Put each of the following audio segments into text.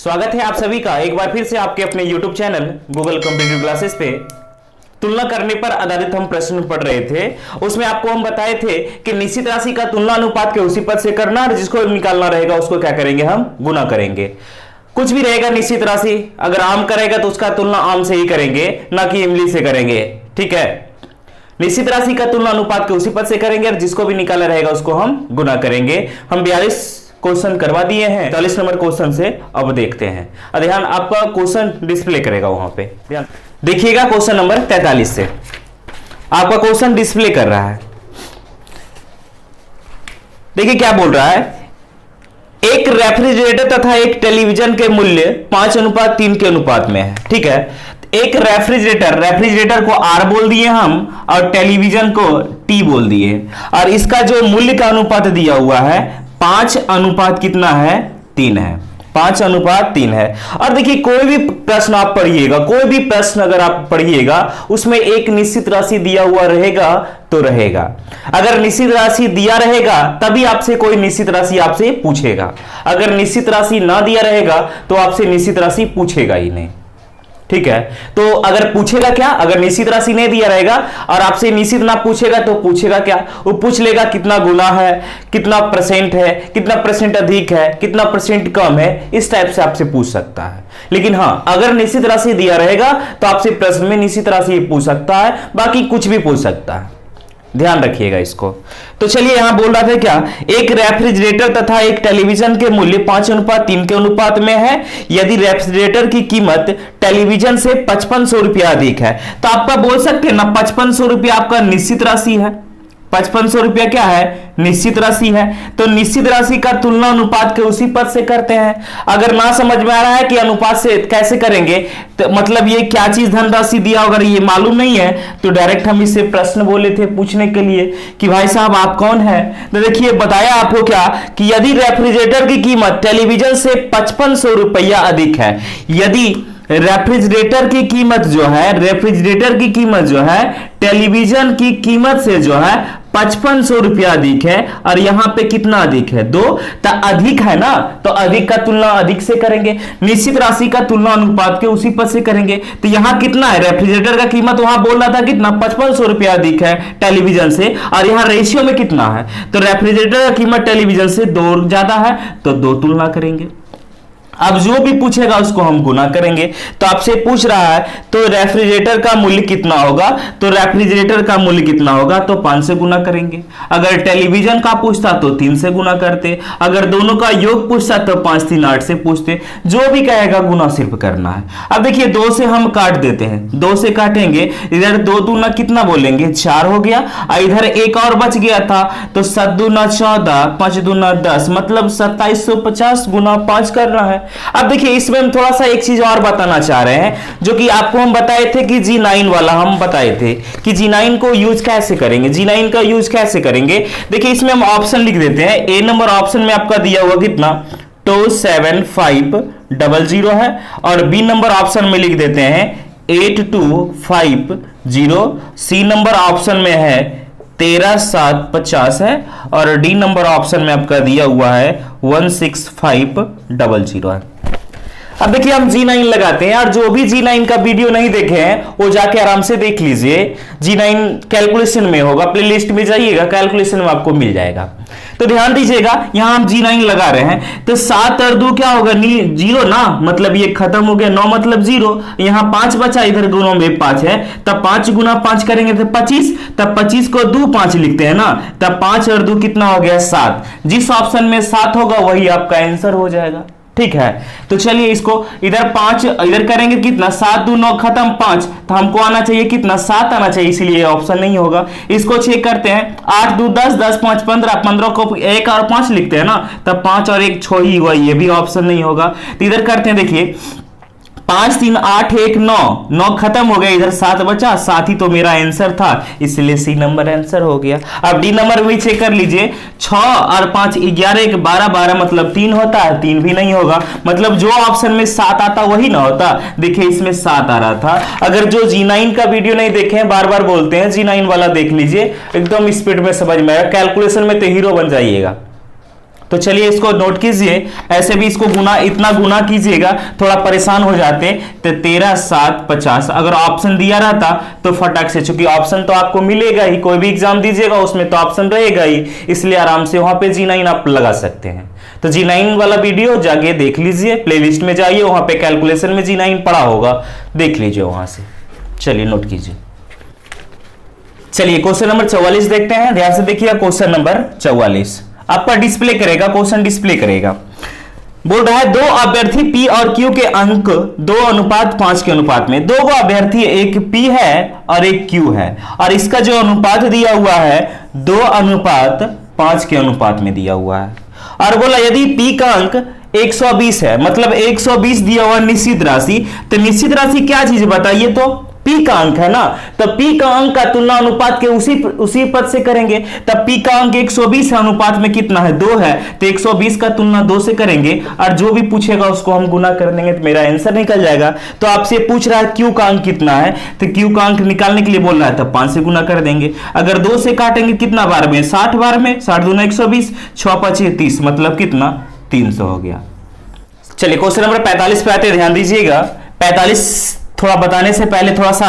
स्वागत है आप सभी का एक बार फिर से आपके अपने YouTube channel Google competitive classes पे। तुलना करने पर आधारित हम प्रश्न पढ़ रहे थे। उसमें आपको हम बताए थे कि निश्चित राशि का तुलना अनुपात के उसी पद से करना और जिसको निकालना रहेगा उसको क्या करेंगे, हम गुना करेंगे। कुछ भी रहेगा निश्चित राशि, अगर आम करेगा तो उसका तुलना आम से ही करेंगे, ना कि इमली से करेंगे। ठीक है, निश्चित राशि का तुलना अनुपात के उसी पद से करेंगे और जिसको भी निकाला रहेगा उसको हम गुना करेंगे। हम 42 क्वेश्चन करवा दिए हैं। 40 नंबर क्वेश्चन से अब देखते हैं। ध्यान, आपका क्वेश्चन डिस्प्ले करेगा वहां पे, ध्यान देखिएगा। क्वेश्चन नंबर 43 से आपका क्वेश्चन डिस्प्ले कर रहा है। देखिए क्या बोल रहा है, एक रेफ्रिजरेटर तथा एक टेलीविजन के मूल्य 5:3 के अनुपात में है। ठीक है, एक रेफ्रिजरेटर को R बोल दिए हम और टेलीविजन को T बोल दिए, और इसका जो मूल्य का अनुपात दिया हुआ है 5:3 कितना है, 3 है। 5:3 है। और देखिए कोई भी प्रश्न आप पढ़िएगा, कोई भी प्रश्न अगर आप पढ़िएगा उसमें एक निश्चित राशि दिया हुआ रहेगा तो रहेगा। अगर निश्चित राशि दिया रहेगा तभी आपसे कोई निश्चित राशि आपसे पूछेगा। अगर निश्चित राशि ना दिया रहेगा तो आपसे निश्चित राशि पूछेगा ही नहीं। ठीक है, तो अगर पूछेगा क्या, अगर निश्चित राशि नहीं दिया रहेगा और आपसे निश्चित ना पूछेगा तो पूछेगा क्या, वो पूछ लेगा कितना गुना है, कितना परसेंट है, कितना परसेंट अधिक है, कितना परसेंट कम है, इस टाइप से आपसे पूछ सकता है। लेकिन हां, अगर निश्चित राशि दिया रहेगा तो आपसे प्रश्न में निश्चित राशि पूछ सकता है, बाकी कुछ भी पूछ सकता है। ध्यान रखिएगा इसको। तो चलिए यहां बोल रहा था क्या, एक रेफ्रिजरेटर तथा एक टेलीविजन के मूल्य 5:3 के अनुपात में है यदि रेफ्रिजरेटर की कीमत टेलीविजन से 5500 रुपया अधिक है। तो आपका बोल सकते हैं ना, 5500 रुपया आपका निश्चित राशि है। 5500 रुपया क्या है, निश्चित राशि है। तो निश्चित राशि का तुलना अनुपात के उसी पद से करते हैं। अगर ना समझ में आ रहा है कि अनुपात से कैसे करेंगे, तो मतलब ये क्या चीज धनराशि दिया, अगर ये मालूम नहीं है तो डायरेक्ट हम इससे प्रश्न बोले थे पूछने के लिए कि भाई साहब आप कौन है। तो देखिए बताया आपको क्या कि यदि रेफ्रिजरेटर की कीमत टेलीविजन से 5500 रुपया अधिक है, यदि रेफ्रिजरेटर की कीमत जो है टेलीविजन की कीमत से जो है 5500 रुपया अधिक है, और यहां पे कितना अधिक है, 2, तो अधिक है ना, तो अधिक का तुलना अधिक से करेंगे, निश्चित राशि का तुलना अनुपात के उसी पद से करेंगे। तो यहां कितना है, रेफ्रिजरेटर का कीमत वहां बोल रहा था कितना, 5500 रुपया अधिक है टेलीविजन से, और यहां रेशियो में कितना है, तो रेफ्रिजरेटर का कीमत टेलीविजन से 2 ज्यादा है, तो 2 तुलना करेंगे। अब जो भी पूछेगा उसको हम गुना करेंगे। तो आपसे पूछ रहा है तो रेफ्रिजरेटर का मूल्य कितना होगा, तो रेफ्रिजरेटर का मूल्य कितना होगा, तो 5 से गुना करेंगे। अगर टेलीविजन का पूछता तो 3 से गुना करते, अगर दोनों का योग पूछता तो 5 3 8 से पूछते। जो भी कहेगा गुना सिर्फ करना है। अब देखिए 2 से हम काट देते हैं, 2 से काटेंगे, इधर 2 दूना कितना बोलेंगे, 4 हो गया, और इधर एक और बच गया था तो 7 दूना 14, 5 दूना 10, मतलब 2750 गुना 5 करना है। अब देखिए इसमें हम थोड़ा सा एक चीज और बताना चाह रहे हैं, जो कि आपको हम बताए थे कि G9 वाला हम बताए थे कि G9 को यूज कैसे करेंगे, G9 का यूज कैसे करेंगे। देखिए इसमें हम ऑप्शन लिख देते हैं। ए नंबर ऑप्शन में आपका दिया हुआ कितना, 27500 है, और बी नंबर ऑप्शन में लिख देते हैं 8250। सी नंबर ऑप्शन में है 13750 है, और डी नंबर ऑप्शन में आपका दिया हुआ है 16500 है। अब देखिए हम G9 लगाते हैं, और जो भी G9 का वीडियो नहीं देखे हैं वो जाके आराम से देख लीजिए। G9 कैलकुलेशन में होगा, प्लेलिस्ट में जाइएगा, कैलकुलेशन में आपको मिल जाएगा। तो ध्यान दीजिएगा, यहां हम G9 लगा रहे हैं, तो 7 और 2 क्या होगा, 0 ना, मतलब ये खत्म हो गया, 9 मतलब 0, यहां 5 बचा, इधर दोनों में 5 है, तब 5 गुना 5 करेंगे तो 25, तब 25 को 2 5 लिखते हैं ना, तब 5 और 2 कितना हो गया, 7। जिस ऑप्शन में 7 होगा वही आपका आंसर हो जाएगा। ठीक है, तो चलिए इसको इधर 5 इधर करेंगे, कितना, 7 2 9 खत्म, 5, तो हमको आना चाहिए कितना, 7 आना चाहिए, इसलिए ऑप्शन नहीं होगा। इसको चेक करते हैं, 8 2 10, 10 5 15, 15 को 1 और 5 लिखते हैं ना, तब 5 और 1 6 ही हुआ, ये भी ऑप्शन नहीं होगा। तो इधर करते हैं, देखिए 5 3 8 1 9, 9 खत्म हो गया, इधर 7 बचा, 7 ही तो मेरा आंसर था, इसलिए सी नंबर आंसर हो गया। अब डी नंबर भी चेक कर लीजिए, 6 और 5 11 1 12 12 मतलब 3 होता है, 3 भी नहीं होगा, मतलब जो ऑप्शन में 7 आता वही ना होता। देखिए इसमें 7 आ रहा था। अगर जो G9 का वीडियो नहीं देखे हैं, बार बार बोलते हैं, G9 वाला देख लीजिए, एकदम स्पीड में समझ में आएगा, कैलकुलेशन में तो हीरो बन जाइएगा। तो चलिए इसको नोट कीजिए, ऐसे भी इसको गुना, इतना गुना कीजिएगा, थोड़ा परेशान हो जाते। तो 13 7 50, अगर ऑप्शन दिया रहता तो फटाक से, चूंकि ऑप्शन तो आपको मिलेगा ही, कोई भी एग्जाम दीजिएगा उसमें तो ऑप्शन रहेगा ही, इसलिए आराम से वहां पे G9 आप लगा सकते हैं। तो G9 वाला वीडियो जाके देख लीजिए, प्लेलिस्ट में जाइए, वहां पे कैलकुलेशन में G9 पड़ा होगा, देख लीजिए वहां से। चलिए नोट कीजिए। चलिए क्वेश्चन नंबर 44 देखते हैं, ध्यान से देखिए। क्वेश्चन नंबर 44 आपका डिस्प्ले करेगा, क्वेश्चन डिस्प्ले करेगा। बोल रहा है दो अभ्यर्थी P और Q के अंक 2:5 के अनुपात में, दो गो अभ्यर्थी, एक P है और एक Q है, और इसका जो अनुपात दिया हुआ है 2:5 के अनुपात में दिया हुआ है। और बोला यदि P का अंक 120 है, मतलब 120 दिया हुआ निश्चित राशि, तो निश्चित राशि क्या चीज बताइए, तो P का अंक है ना, तो P का अंक का तुलना अनुपात के उसी पद से करेंगे। तब P का अंक 120 है, अनुपात में कितना है 2 है, तो 120 का तुलना 2 से करेंगे, और जो भी पूछेगा उसको हम गुना कर देंगे तो मेरा आंसर निकल जाएगा। तो आपसे पूछ रहा है Q का अंक कितना है, तो Q का अंक निकालने के लिए बोल रहा है, तब 5 से गुना कर देंगे। अगर 2 से काटेंगे कितना बार में, 60 बार में, 60 दूना 120, 6 5 30, मतलब कितना 300 हो गया। चलिए क्वेश्चन नंबर 45 पे आते, ध्यान दीजिएगा। 45 थोड़ा बताने से पहले थोड़ा सा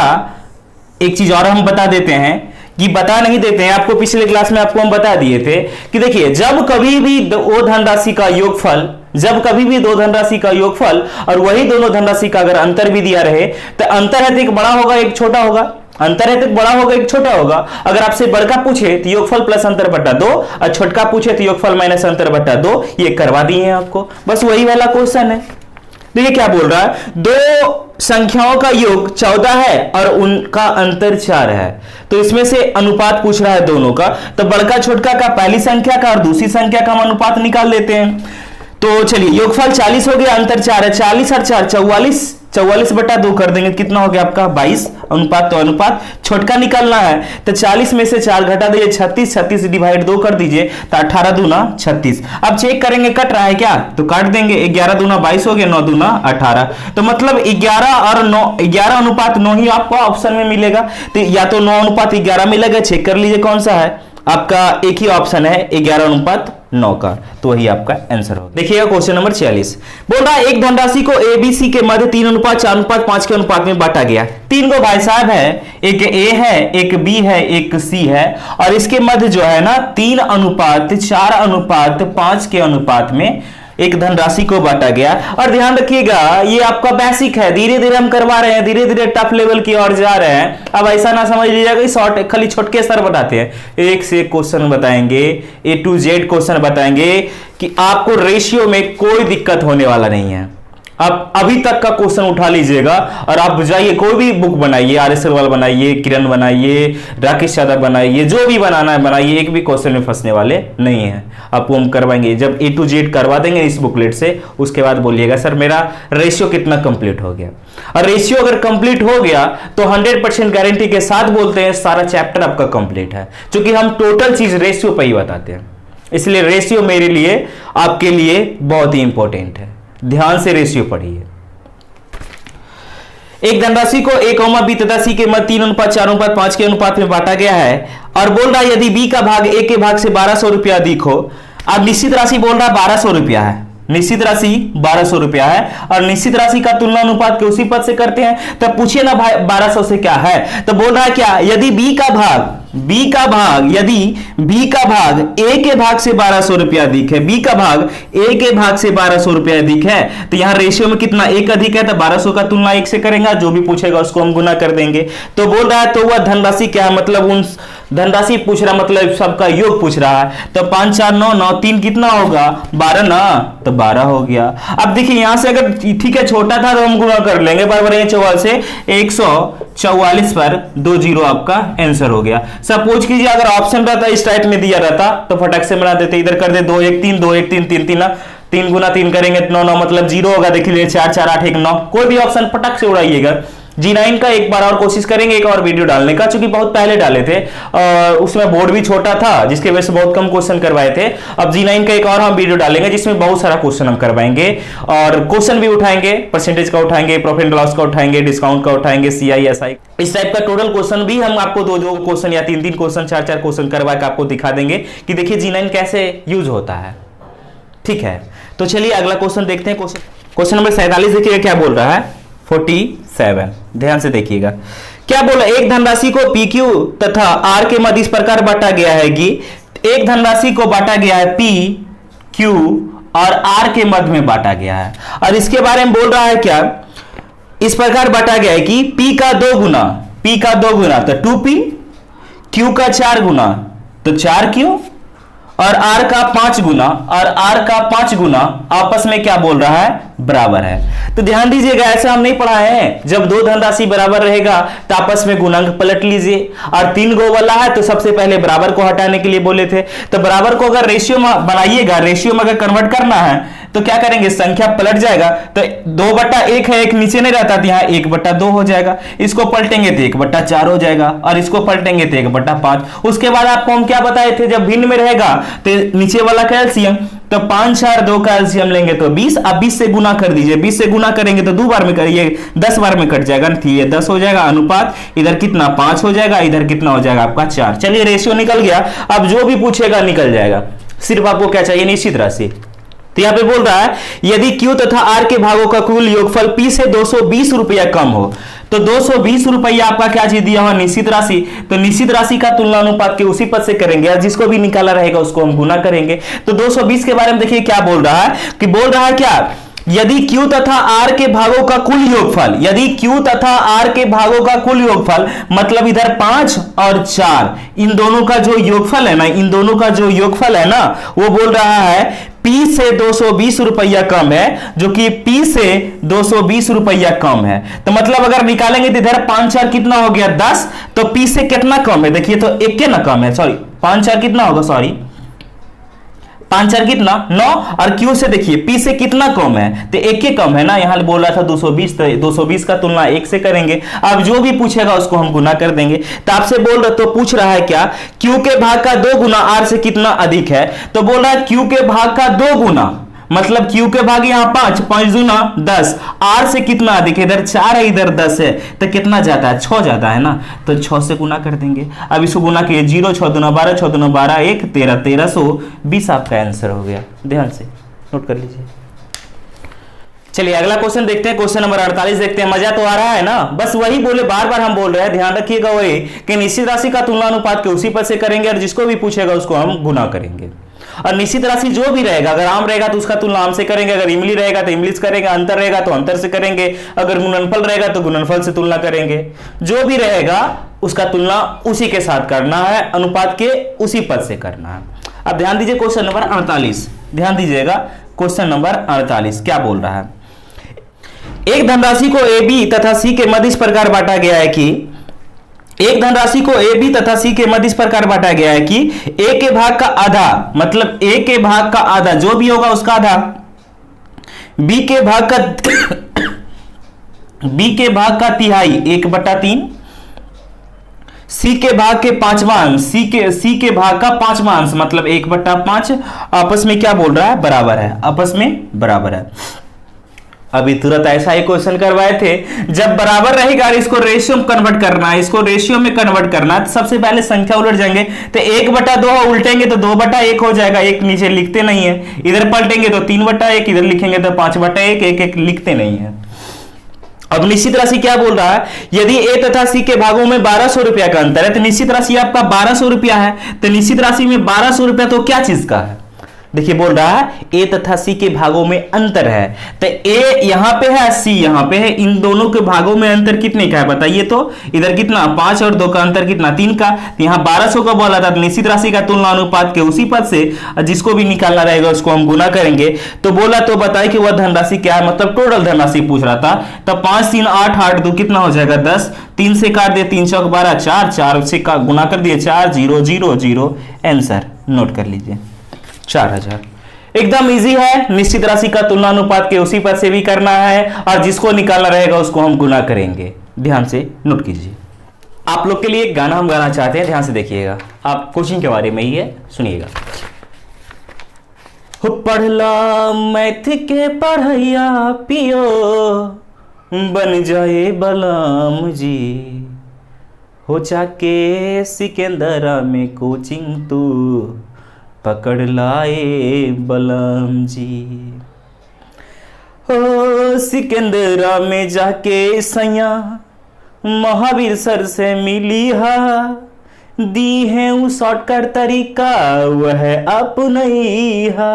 एक चीज और हम बता देते हैं, कि बता नहीं देते हैं आपको, पिछले क्लास में आपको हम बता दिए थे कि देखिए जब कभी भी दो धनराशि का योगफल, जब कभी भी दो धनराशि का योगफल और वही दोनों धनराशि का अगर अंतर भी दिया रहे, तो अंतर है तो एक बड़ा होगा एक छोटा होगा, अंतर है तो बड़ा होगा एक छोटा होगा। अगर आपसे बड़का पूछे तो योगफल प्लस अंतर बटा 2, और छोटका पूछे तो योगफल माइनस अंतर बटा 2, ये करवा दिए हैं आपको, बस वही वाला क्वेश्चन है। देखिए क्या बोल रहा है, दो संख्याओं का योग 14 है और उनका अंतर 4 है, तो इसमें से अनुपात पूछ रहा है दोनों का, तो बड़का छोटका का, पहली संख्या का और दूसरी संख्या का हम अनुपात निकाल लेते हैं। तो चलिए योगफल 40 हो गया, अंतर 4 है, 40 और 4 44, 44 बटा 2 कर देंगे, कितना हो गया आपका 22, अनुपात, तो अनुपात छोटका निकालना है, तो 40 में से 4 घटा दीजिए 36, 36 डिवाइड 2 कर दीजिए, तो 18 दूना 36। अब चेक करेंगे कट रहा है क्या, तो काट देंगे, 11 दूना 22 हो गया, 9 दूना 18, तो मतलब 11 और 9, 11 अनुपात 9 ही आपको ऑप्शन में मिलेगा। तो या तो 9 अनुपात 11 मिलेगा, चेक कर लीजिए कौन सा है आपका, एक ही ऑप्शन है 11 अनुपात 9 का, तो वही आपका आंसर होगा। देखिएगा क्वेश्चन नंबर 46 बोल रहा है एक धनराशि को ABC के मध्य 3:4:5 के अनुपात में बांटा गया। 3 को भाई साहब है, एक A है, एक B है, एक C है, और इसके मध्य जो है ना 3:4:5 के अनुपात में एक धनराशि को बांटा गया। और ध्यान रखिएगा ये आपका बेसिक है, धीरे धीरे हम करवा रहे हैं, धीरे धीरे टफ लेवल की ओर जा रहे हैं। अब ऐसा ना समझ लीजिएगा शॉर्ट खाली छोटके सर बताते हैं, एक से एक क्वेश्चन बताएंगे, A to Z क्वेश्चन बताएंगे कि आपको रेशियो में कोई दिक्कत होने वाला नहीं है। आप अभी तक का क्वेश्चन उठा लीजिएगा और आप जाइए कोई भी बुक बनाइए, RS अग्रवाल बनाइए, किरण बनाइए, राकेश यादव बनाइए, जो भी बनाना है बनाइए, एक भी क्वेश्चन में फंसने वाले नहीं है। आपको हम करवाएंगे, जब A to Z करवा देंगे इस बुकलेट से, उसके बाद बोलिएगा सर मेरा रेशियो कितना कंप्लीट हो गया। और रेशियो अगर कंप्लीट हो गया तो 100% गारंटी के साथ बोलते हैं सारा चैप्टर आपका कंप्लीट है, क्योंकि हम टोटल चीज रेशियो पर ही बताते हैं, इसलिए रेशियो मेरे लिए आपके लिए बहुत ही इंपॉर्टेंट है। ध्यान से रेशियो पढ़िए। एक धनराशि को A, B तथा C के मध्य 3:4:5 के अनुपात में बांटा गया है, और बोल रहा है यदि B का भाग A के भाग से 1200 रुपया अधिक हो। अब निश्चित राशि बोल रहा है 1200 रुपया है, निश्चित राशि 1200 रुपया है, और निश्चित राशि का तुलना अनुपात के उसी पद से करते हैं। तब पूछिए ना भाई 1200 से क्या है, तो बोल रहा है क्या, यदि B का भाग यदि B का भाग A के भाग से 1200 रुपया अधिक है, B का भाग A के भाग से 1200 रुपया अधिक है, तो यहां रेशियो में कितना 1 अधिक है, तो 1200 का तुलना 1 से करेंगे, जो भी पूछेगा उसको हम गुना कर देंगे। तो बोल रहा है तो वह धनराशि क्या है, मतलब उन धनराशि पूछ रहा, मतलब सबका योग पूछ रहा है। तो 5 4 9 9 3 कितना होगा 12 ना, तो 12 हो गया। अब देखिए यहां से अगर ठीक है छोटा था तो हम गुना कर लेंगे, बराबर है 44 से 144 पर 2 0 आपका आंसर हो गया। सपोज कीजिए अगर ऑप्शन रहता इस टाइप में दिया रहता तो फटक से बना देते, इधर कर दे 2 1 3 2 1 3 3 3 3 गुना 3 करेंगे 9 9 मतलब 0 होगा। देखिए 4 4 8 1 9, कोई भी ऑप्शन फटक से उड़ाइएगा। G9 का एक बार और कोशिश करेंगे, एक और वीडियो डालने का, क्योंकि बहुत पहले डाले थे और उसमें बोर्ड भी छोटा था जिसकी वजह से बहुत कम क्वेश्चन करवाए थे। अब G9 का एक और हम वीडियो डालेंगे जिसमें बहुत सारा क्वेश्चन हम करवाएंगे और क्वेश्चन भी उठाएंगे, परसेंटेज का उठाएंगे, प्रॉफिट एंड लॉस का उठाएंगे, डिस्काउंट का उठाएंगे, CI SI इस टाइप का टोटल क्वेश्चन भी हम आपको 2 क्वेश्चन या 3 क्वेश्चन 4 क्वेश्चन करवा के आपको दिखा देंगे कि देखिए G9 कैसे यूज होता है। ठीक है, तो चलिए अगला क्वेश्चन देखते हैं। क्वेश्चन नंबर 47 देखिएगा क्या बोल रहा है। 47 ध्यान से देखिएगा क्या बोला। एक धनराशि को पी क्यू तथा आर के मध्य इस प्रकार बांटा गया है कि एक धनराशि को बांटा गया है पी क्यू और आर के मध्य में बांटा गया है, और इसके बारे में बोल रहा है क्या, इस प्रकार बांटा गया है कि P का 2 गुना, P का 2 गुना तो 2P, Q का 4 गुना तो 4Q, और R का 5 गुना और R का 5 गुना आपस में क्या बोल रहा है, बराबर है। तो ध्यान दीजिएगा ऐसा हम नहीं पढ़ाए हैं, जब दो धनराशि बराबर रहेगा तो आपस में गुणांक पलट लीजिए, और 3 गो वाला है तो सबसे पहले बराबर को हटाने के लिए बोले थे। तो बराबर को अगर रेशियो में बनाइएगा, रेशियो में अगर कन्वर्ट करना है तो क्या करेंगे, संख्या पलट जाएगा तो 2/1 है, एक नीचे नहीं रहता तो यहाँ 1/2 हो जाएगा, इसको पलटेंगे तो 1/4 हो जाएगा, और इसको पलटेंगे तो 1/5। उसके बाद आपको हम क्या बताए थे, जब भिन्न में रहेगा तो नीचे वाला कैल्सियम, तो 5 4 2 का एलसीएम लेंगे तो 20, अब 20 से गुना कर दीजिए, 20 से गुना करेंगे तो 2 बार में करिए 10 बार में कट जाएगा, ये 10 हो जाएगा, अनुपात इधर कितना 5 हो जाएगा, इधर कितना हो जाएगा आपका 4। चलिए रेशियो निकल गया, अब जो भी पूछेगा निकल जाएगा, सिर्फ आपको क्या चाहिए, निश्चित राशि। तो यहां पे बोल रहा है यदि Q तथा R के भागों का कुल योगफल P से 220 रुपया कम हो, तो 220 रुपया आपका क्या चीज दिया हुआ, निश्चित राशि। तो निश्चित राशि का तुलनानुपात के उसी पद से करेंगे, और जिसको भी निकाला रहेगा उसको हम गुना करेंगे। तो 220 के बारे में देखिए क्या बोल रहा है, कि बोल रहा है क्या, यदि Q तथा R के भागों का कुल योगफल, यदि Q तथा R के भागों का कुल योगफल मतलब इधर 5 और 4, इन दोनों का जो योगफल है ना, इन दोनों का जो योगफल है ना, वो बोल रहा है P से 220 रुपया कम है, जो कि P से 220 रुपया कम है। तो मतलब अगर निकालेंगे तो इधर 5 4 कितना हो गया 10, तो P से कितना कम है, देखिए तो 1 के ना कम है, सॉरी 5 4 कितना होगा, सॉरी 5 4 कितना 9, और Q से देखिए P से कितना कम है, तो 1 के कम है ना, यहां बोल रहा था 220, तो 220 का तुलना 1 से करेंगे। अब जो भी पूछेगा उसको हम गुना कर देंगे। तो आपसे बोल रहा, तो पूछ रहा है क्या, Q के भाग का 2 गुना R से कितना अधिक है, तो बोल रहा है Q के भाग का 2 गुना, मतलब Q के भाग यहाँ 5, 5 दूना 10, R से कितना अधिक है, इधर 4 है इधर 10 है, तो कितना जाता है, 6 जाता है ना, तो 6 से गुना कर देंगे। अब इसको गुना किए, 0 6 दूना 12, 6 दूना 12, 1 13, 1320 आपका आंसर हो गया। ध्यान से नोट कर लीजिए। चलिए अगला क्वेश्चन देखते हैं, क्वेश्चन नंबर 48 देखते हैं। मजा तो आ रहा है ना, बस वही बोले, बार बार हम बोल रहे हैं, ध्यान रखिएगा वही कि निश्चित राशि का तुलनानुपात के उसी पद से करेंगे, और जिसको भी पूछेगा उसको हम गुना करेंगे। और निश्चित राशि जो भी रहेगा, अगर आम रहेगा तो उसका तुलना आम से करेंगे, अगर इमली रहेगा तो इमली से करेंगे, अंतर रहेगा तो अंतर से करेंगे, अगर गुणनफल रहेगा तो गुणनफल से तुलना करेंगे। जो भी रहेगा उसका तुलना उसी के साथ करना है, अनुपात के उसी पद से करना है। अब ध्यान दीजिए क्वेश्चन नंबर 48, ध्यान दीजिएगा क्वेश्चन नंबर 48 क्या बोल रहा है। एक धनराशि को ए बी तथा सी के मध्य इस प्रकार बांटा गया है कि, एक धनराशि को ए बी तथा सी के मध्य इस प्रकार बांटा गया है कि ए के भाग का आधा, मतलब ए के भाग का आधा जो भी होगा उसका आधा, बी के भाग का बी के भाग का तिहाई 1/3, सी के भाग के 5वां अंश, सी के भाग का 5वां अंश मतलब 1/5, आपस में क्या बोल रहा है, बराबर है, आपस में बराबर है। अभी तुरंत ऐसा ही क्वेश्चन करवाए थे, जब बराबर रहेगा इसको रेशियो में कन्वर्ट करना है, इसको रेशियो में कन्वर्ट करना है, तो सबसे पहले संख्या उलट जाएंगे, तो 1/2 उल्टेंगे तो 2/1 हो जाएगा, एक नीचे लिखते नहीं है, इधर पलटेंगे तो 3/1, इधर लिखेंगे तो 5/1, एक लिखते नहीं है। अब निश्चित राशि क्या बोल रहा है, यदि ए तथा सी के भागों में 1200 रुपया का अंतर है, तो निश्चित राशि आपका 1200 रुपया है, तो निश्चित राशि में 1200 रुपया तो क्या चीज का है, देखिए बोल रहा है ए तथा सी के भागों में अंतर है, तो ए यहां पे है, सी यहां पे है, इन दोनों के भागों में अंतर कितने का है बताइए, तो इधर कितना 5 और 2 का अंतर कितना 3 का, तो यहां 1200 का बोला था, निश्चित राशि का तुलना अनुपात के उसी पद से जिसको भी निकालना रहेगा उसको हम गुना करेंगे। तो बोला तो बताए कि वह धनराशि क्या है, मतलब टोटल धनराशि पूछ रहा था। तो 5 3 8 8 2 कितना हो जाएगा 10, 3 से काट दिए 3 चौक 12, 4 4 से गुना कर दिए 4 0 0 0, आंसर नोट कर लीजिए 4000। एकदम इजी है, निश्चित राशि का तुलनानुपात के उसी पद से भी करना है, और जिसको निकालना रहेगा उसको हम गुना करेंगे। ध्यान से नोट कीजिए। आप लोग के लिए एक गाना हम गाना चाहते हैं, ध्यान से देखिएगा, आप कोचिंग के बारे में ही है, सुनिएगा। पढ़ला मैथ के पढ़ैया पियो, बन जाए बलराम जी, हो जाके सिकंदरा में कोचिंग तू पकड़ लाए बलम जी। ओ सिकंदरा में जाके सैया महावीर सर से मिली हा, दी है वो शॉर्टकट तरीका वह अपनाई हा।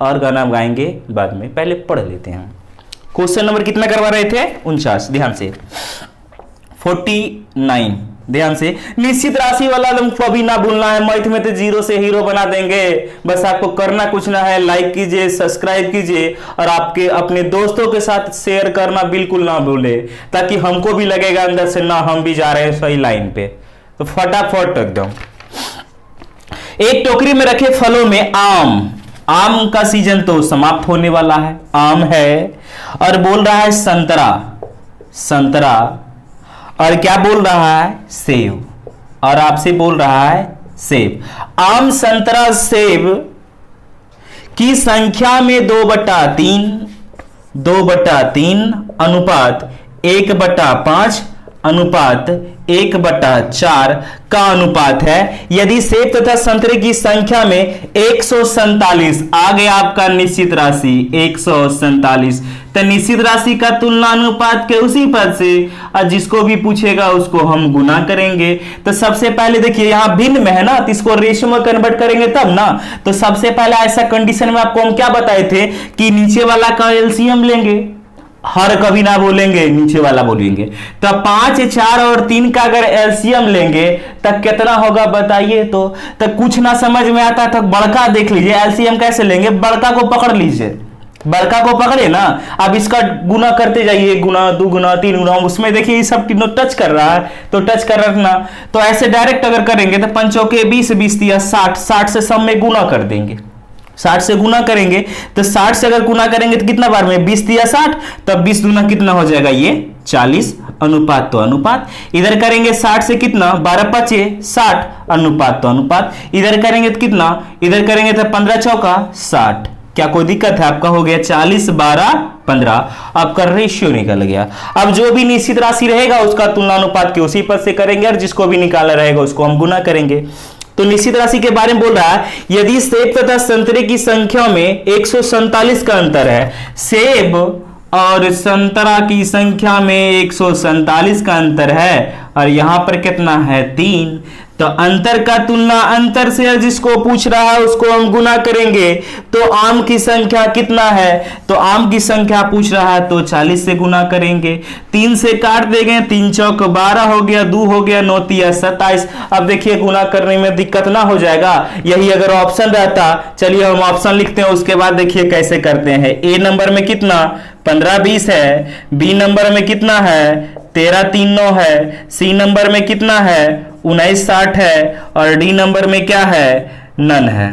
और गाना गाएंगे बाद में, पहले पढ़ लेते हैं। क्वेश्चन नंबर कितना करवा रहे थे? 49। ध्यान से 49 ध्यान से। निश्चित राशि वाला हमको अभी ना भूलना है, मैथ में तो जीरो से हीरो बना देंगे। बस आपको करना कुछ ना है, लाइक कीजिए, सब्सक्राइब कीजिए और आपके अपने दोस्तों के साथ शेयर करना बिल्कुल ना भूले, ताकि हमको भी लगेगा अंदर से ना हम भी जा रहे हैं सही लाइन पे। तो फटाफट एकदम। एक टोकरी में रखे फलों में आम, आम का सीजन तो समाप्त होने वाला है, आम है, और बोल रहा है संतरा, संतरा, और क्या बोल रहा है? सेब, और आपसे बोल रहा है सेब। आम, संतरा, सेब की संख्या में 2/3, 2/3 अनुपात 1/5 अनुपात 1/4 का अनुपात है। यदि सेब तथा संतरे की संख्या में 147, आ गया आपका निश्चित राशि 147। तो निश्चित राशि का तुलना अनुपात के उसी पद से, और जिसको भी पूछेगा उसको हम गुना करेंगे। तो सबसे पहले देखिए यहां भिन्न में है ना, तो इसको रेशियो में कन्वर्ट करेंगे तब ना। तो सबसे पहले ऐसा कंडीशन में आपको हम क्या बताए थे कि नीचे वाला का एलसीएम लेंगे, हर कभी ना बोलेंगे, नीचे वाला बोलेंगे। तो 5, 4 और 3 का अगर एलसीएम लेंगे तब कितना होगा बताइए। तो कुछ ना समझ में आता तो बड़का देख लीजिए, एलसीएम कैसे लेंगे, बड़का को पकड़ लीजिए, बड़का को पकड़े ना, अब इसका गुना करते जाइए, गुना 2 गुना 3 गुना, उसमें देखिए ये सब तीनों टच कर रहा है तो टच कर रखना। तो ऐसे डायरेक्ट अगर करेंगे तो 5 चौके 20, 20 दिया 60, 60 से सब में गुना कर देंगे, 60 से गुना करेंगे। तो 60 से अगर गुना करेंगे तो कितना बार में 20 दिया 60, तब 20 दूना कितना हो जाएगा ये 40 अनुपात तो अनुपात। इधर करेंगे 60 से कितना 12 5 60 अनुपात तो अनुपात। इधर करेंगे तो कितना, इधर करेंगे तो 15 चौका 60। क्या कोई दिक्कत है? आपका हो गया 40 12 15, आपका रेशियो निकल गया। अब जो भी निश्चित राशि रहेगा उसका तुलनानुपात के उसी पद से करेंगे, और जिसको भी निकालना रहेगा उसको हम गुना करेंगे। तो निश्चित राशि के बारे में बोल रहा है, यदि सेब तथा संतरे की संख्या में 147 का अंतर है, सेब और संतरा की संख्या में 147 का अंतर है, और यहां पर कितना है 3, तो अंतर का तुलना अंतर से जिसको पूछ रहा है उसको हम गुना करेंगे। तो आम की संख्या कितना है, तो आम की संख्या पूछ रहा है तो 40 से गुना करेंगे। 3 से काट देंगे, 3 चौक 12 हो गया, 2 हो गया, 9 तिया 27। अब देखिए गुना करने में दिक्कत ना हो जाएगा, यही अगर ऑप्शन रहता। चलिए हम ऑप्शन लिखते हैं, उसके बाद देखिए कैसे करते हैं। ए नंबर में कितना 15 20 है, बी नंबर में कितना है 13 3 9 है, सी नंबर में कितना है 19 60 है, और डी नंबर में क्या है नन है।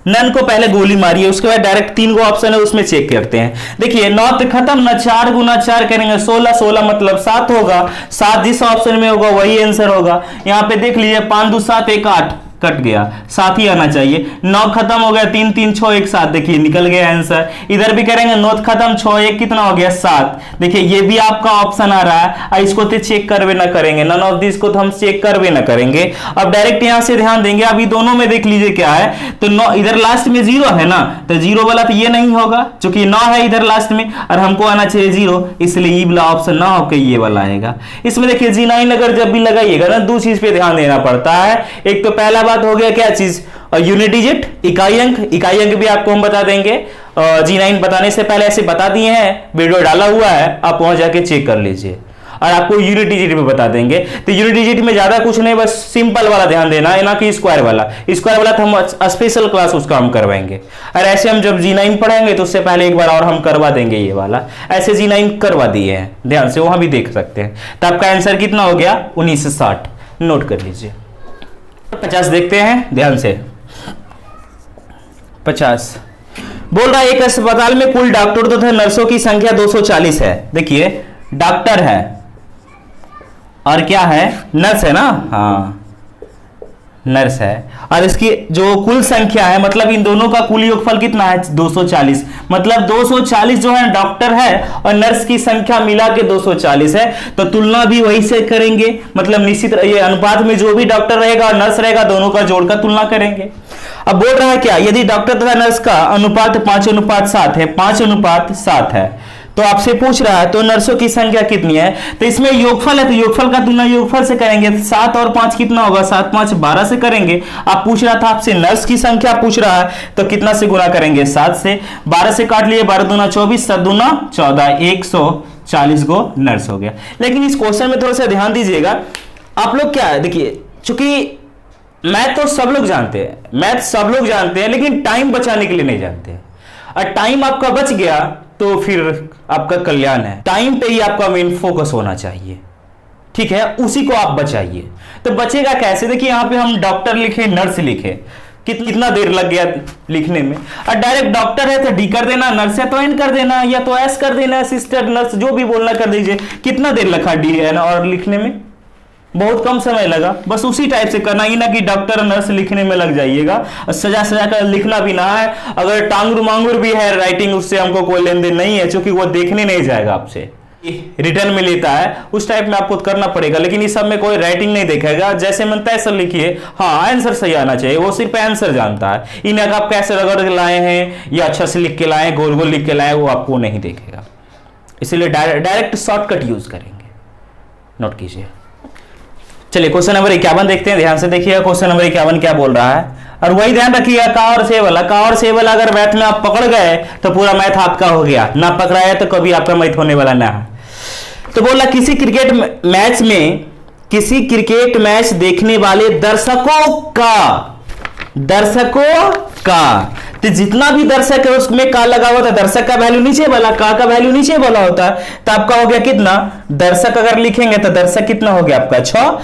नन को पहले गोली मारिए, उसके बाद डायरेक्ट 3 गो ऑप्शन है उसमें चेक करते हैं। देखिए 9 तो खत्म ना, 4 गुना 4 करेंगे 16, 16 मतलब 7 होगा, 7 जिस ऑप्शन में होगा वही आंसर होगा। यहाँ पे देख लीजिए 5 2 7 1 8 कट गया, 7 ही आना चाहिए। 9 खत्म हो गया, 3 3 6 1 7, देखिए निकल गया आंसर। इधर भी करेंगे 9 खत्म 6 1 कितना हो गया 7, देखिए ये भी आपका ऑप्शन आ रहा है। इसको तो चेक करवे ना करेंगे, नन ऑफ दिस को तो हम चेक करवे ना करेंगे। अब डायरेक्ट यहां से ध्यान देंगे, अभी दोनों में देख लीजिए क्या है, तो 9 इधर लास्ट में 0 है ना, तो 0 वाला तो ये नहीं होगा, क्योंकि 9 है इधर लास्ट में और हमको आना चाहिए 0, इसलिए ये वाला ऑप्शन ना होकर ये वाला आएगा। इसमें देखिए G9 अगर जब भी लगाइएगा ना, 2 चीज पे ध्यान देना पड़ता है। एक तो पहला बात हो गया क्या चीज, यूनिट डिजिट, इकाई अंक, इकाई अंक भी आपको हम बता देंगे। G9 बताने से पहले ऐसे बता दिए हैं, वीडियो डाला हुआ है, आप वहां जाके चेक कर लीजिए, और आपको यूनिट डिजिट भी बता देंगे। तो यूनिट डिजिट में ज्यादा कुछ नहीं, बस सिंपल वाला ध्यान देना है ना कि स्क्वायर वाला। स्क्वायर वाला तो हम स्पेशल क्लास उसका हम करवाएंगे, और ऐसे हम जब G9 पढ़ेंगे तो उससे पहले एक बार और हम करवा देंगे ये वाला। ऐसे G9 करवा दिए हैं, ध्यान से वहां भी देख सकते हैं। तो आपका आंसर कितना हो गया 1960, नोट कर लीजिए। 50 देखते हैं ध्यान से। 50 बोल रहा है एक अस्पताल में कुल डॉक्टर तथा नर्सों की संख्या 240 है। देखिए डॉक्टर है और क्या है, नर्स है ना, हाँ नर्स है, और इसकी जो कुल संख्या है, मतलब इन दोनों का कुल योगफल कितना है 240, मतलब 240 जो है डॉक्टर है और नर्स की संख्या मिला के 240 है। तो तुलना भी वही से करेंगे, मतलब निश्चित ये अनुपात में जो भी डॉक्टर रहेगा और नर्स रहेगा दोनों का जोड़कर तुलना करेंगे। अब बोल रहा है क्या, यदि डॉक्टर तथा नर्स का अनुपात 5:7 है, 5:7 है, तो आपसे पूछ रहा है तो नर्सों की संख्या कितनी है, तो इसमें योगफल है तो योगफल का तुलना योगफल से करेंगे, 7 और 5 कितना होगा, 7 5 12 से करेंगे। आप पूछ रहा था आपसे नर्स की संख्या पूछ रहा है, तो कितना से गुना करेंगे, 7 से, 12 से काट लिए, 12 दूना 24, 7 दूना 14, 140 गो नर्स हो गया। लेकिन इस क्वेश्चन में थोड़ा सा ध्यान दीजिएगा, आप लोग क्या है, देखिए चूंकि मैथ तो सब लोग जानते हैं, मैथ सब लोग जानते हैं, लेकिन टाइम बचाने के लिए नहीं जानते हैं। और टाइम आपका बच गया तो फिर आपका कल्याण है, टाइम पे ही आपका मेन फोकस होना चाहिए, ठीक है, उसी को आप बचाइए। तो बचेगा कैसे, देखिए यहां पे हम डॉक्टर लिखे, नर्स लिखे, कितना देर लग गया लिखने में, और डायरेक्ट डॉक्टर है तो डी कर देना, नर्स है तो एन कर देना, या तो एस कर देना, सिस्टर नर्स जो भी बोलना कर दीजिए। कितना देर लगा डी एन और लिखने में, बहुत कम समय लगा। बस उसी टाइप से करना ही ना कि डॉक्टर नर्स लिखने में लग जाइएगा और सजा सजा कर लिखना भी ना है। अगर टांगुर मांगुर भी है राइटिंग, उससे हमको कोई लेन देन नहीं है, क्योंकि वो देखने नहीं जाएगा आपसे, रिटर्न में लेता है, उस टाइप में आपको करना पड़ेगा। लेकिन इस सब में कोई राइटिंग नहीं देखेगा, जैसे मनता है ऐसा लिखिए, हाँ आंसर सही आना चाहिए, वो सिर्फ आंसर जानता है। इन्हें आप कैसे रगड़ के लाए हैं या अच्छा से लिख के लाए, गोल गोल लिख के लाए, वो आपको नहीं देखेगा। इसलिए डायरेक्ट शॉर्टकट यूज करेंगे, नोट कीजिए। चलिए क्वेश्चन नंबर 51 देखते हैं, ध्यान से देखिएगा क्वेश्चन नंबर 51 क्या बोल रहा है, और वही ध्यान रखिएगा का और से वाला अगर मैथ में आप पकड़ गए तो पूरा मैथ आपका हो गया, ना पकड़ाया तो कभी आपका मैथ होने वाला ना है। तो बोला किसी क्रिकेट मैच देखने वाले दर्शकों का तो जितना भी दर्शक है उसमें का लगा हुआ था, दर्शक का वैल्यू नीचे वाला, का वैल्यू नीचे वाला होता है, तो आपका हो गया कितना, दर्शक अगर लिखेंगे तो दर्शक कितना हो गया आपका 6,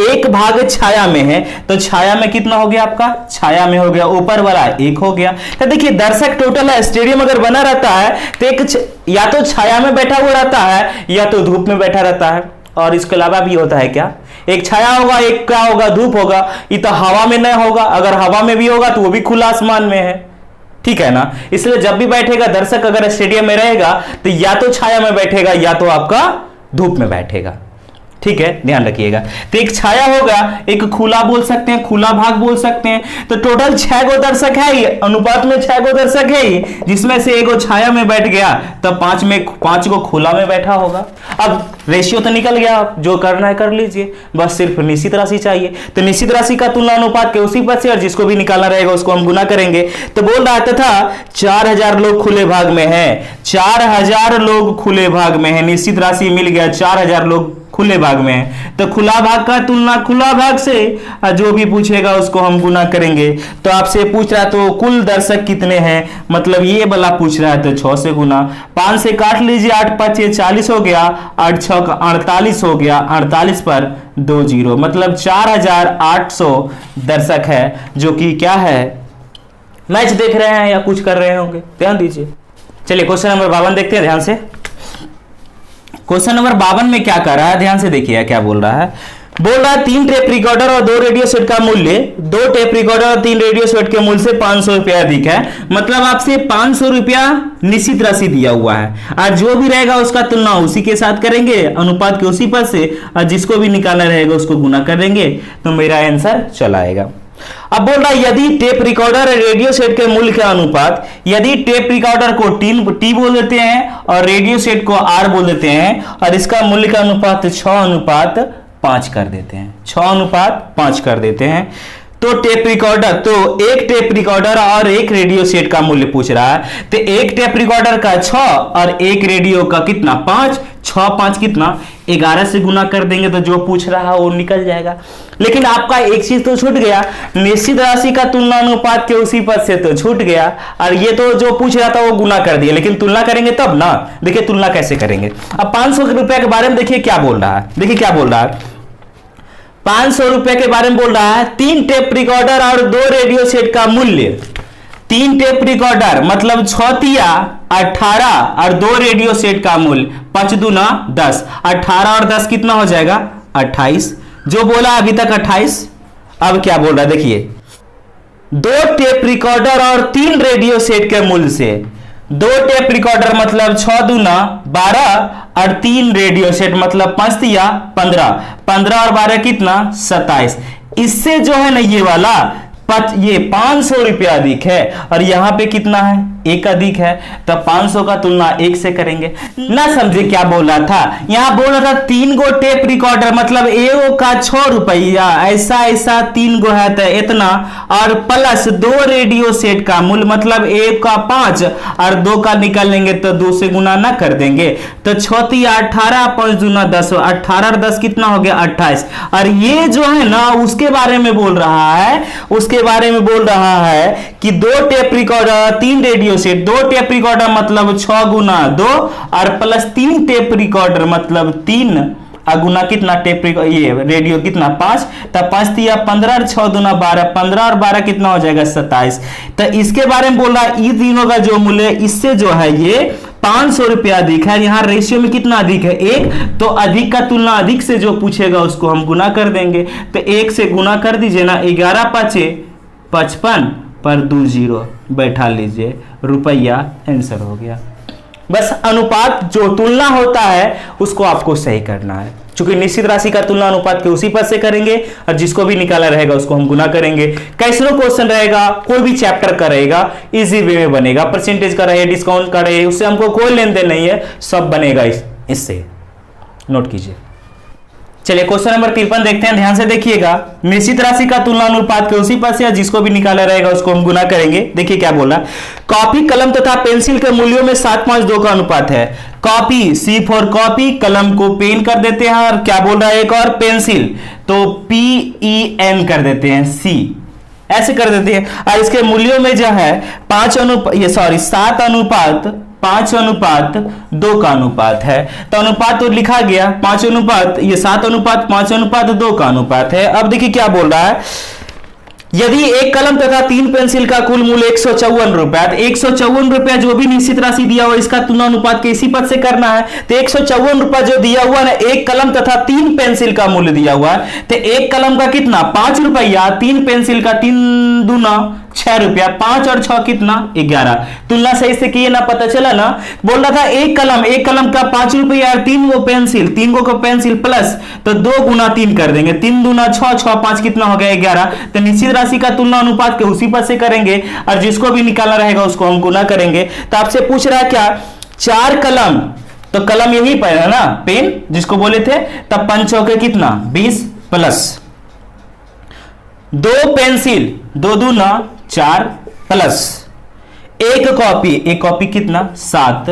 एक भाग छाया में है तो छाया में कितना हो गया आपका, छाया में हो गया ऊपर वाला 1 हो गया। तो देखिए दर्शक टोटल है, स्टेडियम अगर बना रहता है तो एक या तो छाया में बैठा हुआ रहता है या तो धूप में बैठा रहता है, और इसके अलावा भी होता है क्या, एक छाया होगा, एक क्या होगा, धूप होगा। ये तो हवा में नहीं होगा, अगर हवा में भी होगा तो वो भी खुला आसमान में है, ठीक है ना। इसलिए जब भी बैठेगा दर्शक अगर स्टेडियम में रहेगा तो या तो छाया में बैठेगा या तो आपका धूप में बैठेगा, ठीक है, ध्यान रखिएगा। तो एक छाया होगा, एक खुला बोल सकते हैं, खुला भाग बोल सकते हैं। तो टोटल 6 गो दर्शक है ही, अनुपात में 6 गो दर्शक है ही, जिसमें से एक छाया में बैठ गया तब 5 गो खुला में बैठा होगा। अब रेशियो तो निकल गया, जो करना है कर लीजिए, बस सिर्फ निश्चित राशि चाहिए। तो निश्चित राशि का तुलना अनुपात के उसी पद से, और जिसको भी निकालना रहेगा उसको हम गुना करेंगे। तो बोल रहा था 4000 लोग खुले भाग में है, 4000 लोग खुले भाग में है, निश्चित राशि मिल गया, 4000 लोग खुले भाग में है। तो खुला भाग का तुलना खुला भाग से, जो भी पूछेगा उसको हम गुना करेंगे। तो आपसे पूछ रहा तो कुल दर्शक कितने हैं, मतलब ये वाला पूछ रहा है तो 6 से गुना, 5 से काट लीजिए, 8 5 40 हो गया, 8 6 48 हो गया, 48 पर 2 0, मतलब 4800 दर्शक है जो कि क्या है, मैच देख रहे हैं या कुछ कर रहे होंगे, ध्यान दीजिए। चलिए क्वेश्चन नंबर 52 देखते हैं ध्यान से। क्वेश्चन नंबर 52 में क्या कर रहा है, ध्यान से देखिए क्या बोल रहा है। बोल रहा है 3 टेप रिकॉर्डर और 2 रेडियो सेट का मूल्य, 2 टेप रिकॉर्डर और 3 रेडियो सेट के मूल्य से 500 रुपया अधिक है। मतलब आपसे 500 रुपया निश्चित राशि दिया हुआ है, और जो भी रहेगा उसका तुलना उसी के साथ करेंगे, अनुपात के उसी पद से, और जिसको भी निकालना रहेगा उसको गुना कर देंगे, तो मेरा आंसर चला आएगा। अब बोल रहा है यदि टेप रिकॉर्डर और रेडियो सेट के मूल्य का अनुपात, यदि टेप रिकॉर्डर को टी बोल देते हैं और रेडियो सेट को आर बोल देते हैं, और इसका मूल्य का अनुपात 6:5 कर देते हैं, 6:5 कर देते हैं, तो टेप रिकॉर्डर, तो एक टेप रिकॉर्डर और एक रेडियो सेट का मूल्य पूछ रहा है। तो एक टेप रिकॉर्डर का 6 और एक रेडियो का कितना 5, 6 5 कितना 11 से गुना कर देंगे तो जो पूछ रहा है वो निकल जाएगा। लेकिन आपका एक चीज तो छूट गया, निश्चित राशि का तुलना अनुपात के उसी पद से तो छूट गया, और ये तो जो पूछ रहा था वो गुना कर दिया, लेकिन तुलना करेंगे तब ना। देखिए तुलना कैसे करेंगे। अब 500 रुपए के बारे में देखिए क्या बोल रहा है, देखिए क्या बोल रहा है, 500 रुपए के बारे में बोल रहा है 3 टेप रिकॉर्डर और 2 रेडियो सेट का मूल्य। 3 टेप रिकॉर्डर मतलब 6 तिया 18 और 2 रेडियो सेट का मूल्य 5 दूना 10, 18 और 10 कितना हो जाएगा 28, जो बोला अभी तक 28, अब क्या बोल रहा है देखिए, 2 टेप रिकॉर्डर और 3 रेडियो सेट के मूल्य से, 2 टेप रिकॉर्डर मतलब 6 दूना 12 और 3 रेडियो सेट मतलब 5 दिया 15, 15 और 12 कितना 27। इससे जो है ना ये वाला ये 500 रुपया अधिक है और यहां पे कितना है 1 अधिक है, तो 500 का तुलना 1 से करेंगे। ना समझे क्या बोल रहा था, यहां बोल रहा था 3 गो टेप रिकॉर्डर मतलब एगो का 6 रुपया, ऐसा ऐसा 3 गो है तो इतना, और प्लस 2 रेडियो सेट का मूल्य मतलब 1 का 5 और 2 का निकाल लेंगे तो 2 से गुना ना कर देंगे, तो 6 18, 5 दूना 10, 18 और 10 कितना हो गया 28। और ये जो है ना उसके बारे में बोल रहा है, उसके बारे में बोल रहा है कि 2 tape recorder 3 radio set, 2 tape recorder मतलब 6 गुना 2 और प्लस 3 टेप रिकॉर्डर मतलब 3 गुना कितना टेप ये रेडियो कितना 5, तब 5 दिया 15 और 6 दूना 12, 15 और 12 कितना हो जाएगा 27। तो इसके बारे में बोल रहा है, इन तीनों का जो मूल्य इससे जो है ये 500 रुपया अधिक है। यहां रेशियो में कितना अधिक है 1, तो अधिक का तुलना अधिक से जो पूछेगा उसको हम गुना कर देंगे, तो 1 से गुना कर दीजिए ना, 11 5 55 पर 2 0 बैठा लीजिए, रुपया आंसर हो गया। बस अनुपात जो तुलना होता है उसको आपको सही करना है, क्योंकि निश्चित राशि का तुलना अनुपात के उसी पद से करेंगे और जिसको भी निकाला रहेगा उसको हम गुना करेंगे। कैसनो क्वेश्चन रहेगा, कोई भी चैप्टर का रहेगा, इजी वे में बनेगा, परसेंटेज का रहे डिस्काउंट का रहे, उससे हमको कोई लेन देन नहीं है, सब बनेगा इससे, नोट कीजिए। चलिए क्वेश्चन नंबर 53 देखते हैं, ध्यान से देखिएगा। निश्चित राशि का तुलना अनुपात के उसी पद से जिसको भी निकाला रहेगा उसको हम गुना करेंगे। देखिए क्या बोला, कॉपी कलम तथा पेंसिल के मूल्यों में 7:5:2 का अनुपात है। कॉपी सी फॉर कॉपी, कलम को पेन कर देते हैं, और क्या बोल रहा है एक और पेंसिल तो PEN कर देते हैं, C ऐसे कर देते हैं। और इसके मूल्यों में जो है 7:5:2 का अनुपात है। तो अनुपात तो लिखा गया 5:5, ये 7:5:2 का अनुपात है। अब देखिए क्या बोल रहा है, यदि एक कलम तथा 3 पेंसिल का कुल मूल्य 154 रुपया, तो 154 रुपया जो भी निश्चित राशि दिया हुआ इसका तुलना अनुपात के इसी पद से करना है। तो 154 रुपया जो दिया हुआ ना, एक कलम तथा 3 पेंसिल का मूल्य दिया हुआ है, तो एक कलम का कितना 5 रुपया, 3 पेंसिल का 3 दूना 6 रुपया, 5 और 6 कितना 11। तुलना सही से किए ना, पता चला ना। बोल रहा था एक कलम का 5 रुपया और 3 गो पेंसिल, 3 गो पेंसिल प्लस, तो 2 गुना 3 कर देंगे, 3 दूना 6, 6 5 कितना हो गया 11। तो निश्चित राशि का तुलना अनुपात के उसी पद से करेंगे और जिसको भी निकालना रहेगा उसको हम गुना करेंगे। तो आपसे पूछ रहा है क्या 4 कलम, तो कलम यही पर है ना, पेन जिसको बोले थे, तब 5 चौके कितना 20 प्लस 2 पेंसिल 2 दूना 4 प्लस एक कॉपी कितना 7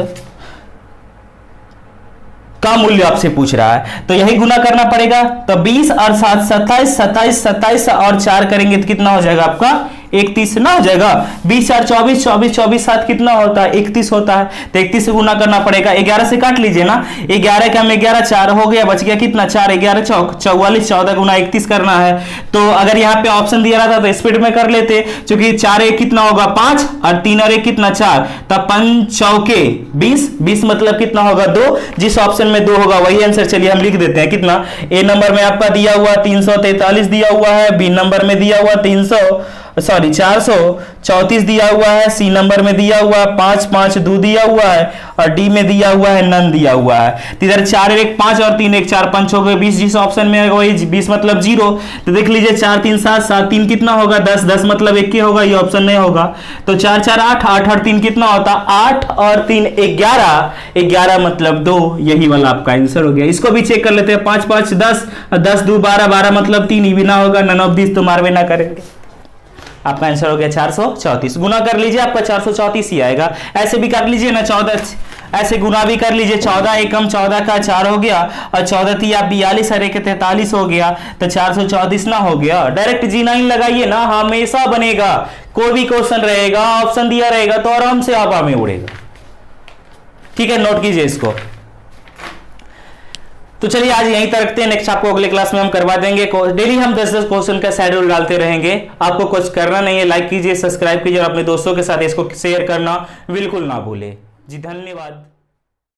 का मूल्य आपसे पूछ रहा है, तो यही गुना करना पड़ेगा। तो 20 और 7 27, 27 27 और 4 करेंगे तो कितना हो जाएगा आपका 31 ना हो जाएगा। 20 और 24, 24 24 7 कितना होता है 31 होता है, तो 31 से गुना करना पड़ेगा। 11 से काट लीजिए ना, 11 का 11 4 हो गया, बच गया कितना 4 11 चौक 44, 14 गुना 31 करना है। तो अगर यहाँ पे ऑप्शन दिया रहता तो स्पीड में कर लेते, क्योंकि 4 1 कितना होगा 5 और 3 और 1 कितना 4, तब 5 चौके 20, 20 मतलब कितना होगा 2, जिस ऑप्शन में 2 होगा वही आंसर। चलिए हम लिख देते हैं कितना, ए नंबर में आपका दिया हुआ 343 दिया हुआ है, बी नंबर में दिया हुआ 434 दिया हुआ है, सी नंबर में दिया हुआ 5 5 2 दिया हुआ है, और डी में दिया हुआ है नन दिया हुआ है। तो इधर 4 1 5 और 3 1 4 5 हो गए 20, जिस ऑप्शन में है वही 20 मतलब 0। तो देख लीजिए 4 3 7 7 3 कितना होगा 10, 10 मतलब 1 ही होगा, ये ऑप्शन नहीं होगा। तो 4 4 8 8 और 3 कितना होता 8 और 3 11, 11 मतलब 2, यही वाला आपका आंसर हो गया। इसको भी चेक कर लेते हैं, 5 5 10 10 2 12 12 मतलब 3 ही भी ना होगा, नन ऑफ दिस तो मारवे ना करेंगे। आपका आंसर हो गया 434। गुना कर लीजिए, आपका 434 ही आएगा। ऐसे भी कर लीजिए ना 14, ऐसे गुना भी कर लीजिए, 14 एकम 14 का 4 हो गया, और 14 तिया 42 और 1 43 हो गया, तो 434 ना हो गया। डायरेक्ट G9 लगाइए ना, हमेशा बनेगा। कोई भी क्वेश्चन रहेगा, ऑप्शन दिया रहेगा तो आराम से हवा में उड़ेगा। ठीक है, नोट कीजिए इसको। तो चलिए आज यहीं तक रखते हैं, नेक्स्ट आपको अगले क्लास में हम करवा देंगे। डेली हम 10-10 क्वेश्चन का शेड्यूल डालते रहेंगे, आपको कुछ करना नहीं है, लाइक कीजिए, सब्सक्राइब कीजिए और अपने दोस्तों के साथ इसको शेयर करना बिल्कुल ना भूले। जी धन्यवाद।